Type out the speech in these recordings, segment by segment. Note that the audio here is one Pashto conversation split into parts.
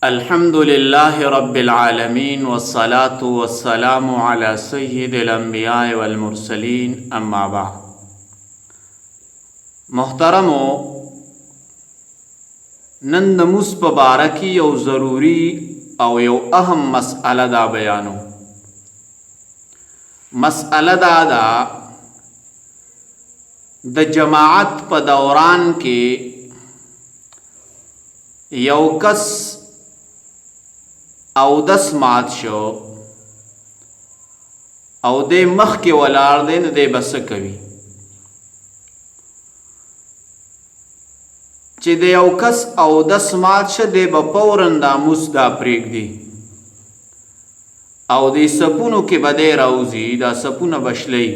الحمد لله رب العالمين والصلاة والسلام على سيد الأنبياء والمرسلين اما بعد. محترمو، نن د موس په باره کې یو ضروري او یو اهم مسئله دا بیانو. مسئله دا ده د جماعت په دوران کې یو کس اودس مات شو او دې مخکې ولاړ دی، نو دی به څه کوي؟ چې د یو کس اودس مات شه، دی به فوراً دا مونځ دا پرېږدي او دې سپونو کې به دی راوځي، دا سپونه به شلی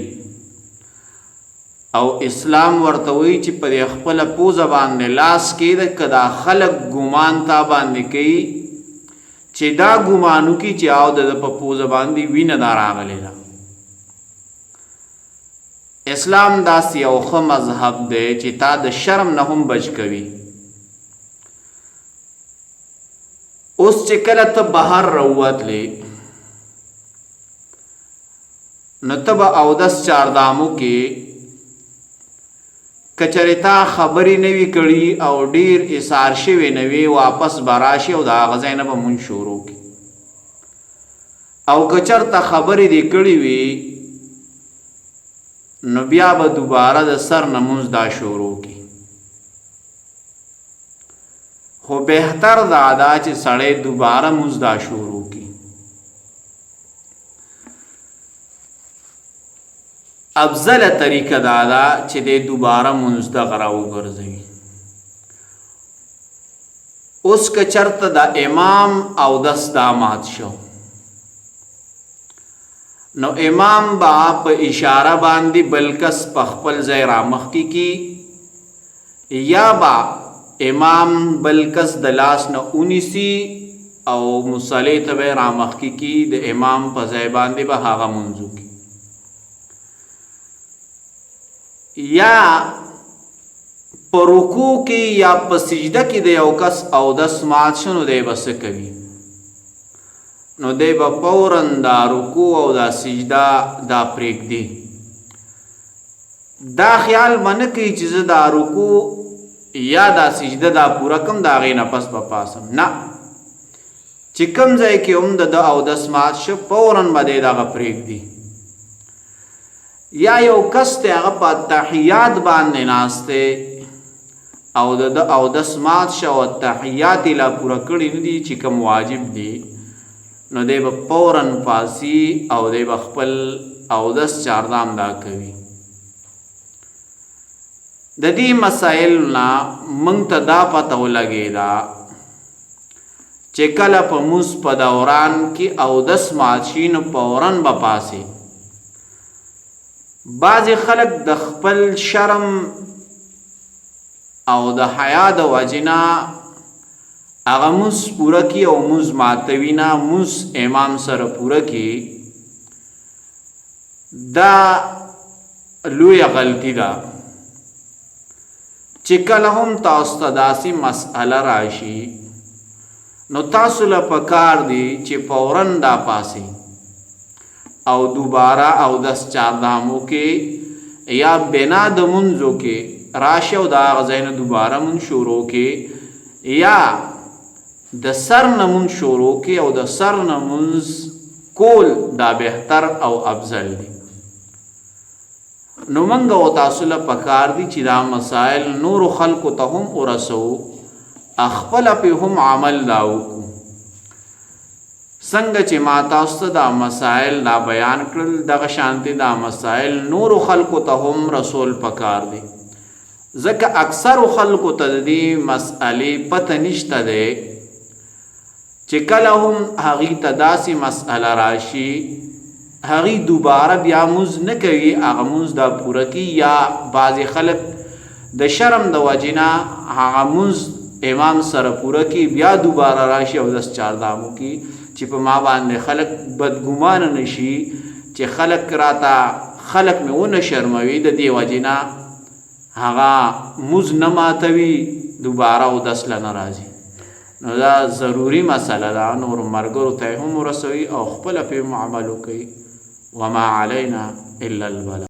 او اسلام ورته وایي چې په دې خپله پوزه باندې لاس کېږده، که دا خلک ګمان تا باندې کوي چې دا ګمانو کې چې او د په پوزه باندې وینه دا راغلی ده. اسلام داسې یو ښه مذهب دی چې تا د شرم نه هم بچ کوي. اوس چې کله ته بهر راووتلې، نو ته به اودس چاردامو کې کچرې تا خبرې نه وي کړي او ډیر اثار شوی نه وي، واپس به راشي او د هغه ځای نه به مونځ شروع کړي. او که چېرته خبرې دې کړي وي، نو بیا به دوباره د سر نه مونځ دا شروع کړي. خو بهتر دا ده چې سړی دوباره مونځ دا شروع کړي. افضل طریقه دا ده چې د دوباره مونځ دغه راوګرځوي. اوس که چېرته د امام اودس دا مات شو، نو امام به په اشاره باندې بل کس په خپل ځای رامخکې کي، یا به امام بل کس د لاس نه ونیسي او مصلي ته به رامخکې کي، د امام په ځای باندې به هغه مونځ وکړي. یا په رکوع کې یا په سجده کې د یو کس اودس مات شو، نو دی به څه کوي؟ نو دی به فوراً دا رکوع او دا سجده دا پرېږدي. دا خیال به نه کوي چې زه دا رکوع یا دا سجده دا پوره کم، د هغې نه پس به پاسم. نه، چې کوم ځای کې هم د اودس مات شو، فوراً به دی دغه پرېږدي. یا یو کس ته هغه په تحیات باندې ناست دی او د اودس مات شه او تحیات یې لا پوره کړي نه دي چې کوم واجب دي، نو دی به فوراً پاسي او دی به خپل اودس چاردام دا کوي. د دې مسایل نه موږ ته دا پته ولګېده چې کله په مونځ په دوران کې اودس مات شي، نو فوراً به پاسي. بعضې خلک د خپل شرم او د حیا د وجې نه هغه مونځ پوره کړي او مونځ ماتوي نه، مونځ امام سره پوره کړي. دا لویه غلطي ده چې کله هم تاسو ته داسې مسئله راشي، نو تاسو له پکار دي چې فوراً دا پاسي او دوباره اودس چاردامو کې یا بنا د مونځو کې راشه او د هغه ځای نه دوباره مونځ شروع کې، یا د سر نه مونځ شروع کې او د سر نه مونځ کول دا بهتر او افضل دی. نو موږ او تاسو له پکار دي چې دا مسائل نورو خلکو ته هم ورسو، خپله پې هم عمل دا وکړو. څنګه چې ما تاسو ته دا مسائل دا بیان کړل، دغه شانتې دا مسائل نورو خلکو ته هم رسول پکار دی. ځکه اکثرو خلکو ته د دې مسئلې پته نشته دی چې کله هم هغې ته داسې مسئله راشي، هغې دوباره بیا مونځ نه کوي، هغه مونځ دا پوره کړي. یا بعضې خلک د شرم د وجې نه هغه مونځ امام سره پوره کړي، بیا دوباره راشي اودس چاردامو کړي چې په ما باندې خلک بدګمانه نشي چې خلک مې ونه شرموي، د دې وجې نه هغه مونځ نه ماتوي، دوباره اودس له نه راځي. نو دا ضروری مسله ده نور مرګرو ته هم ورسوي او خپل په عمل کوي وما علينا الا البلاغ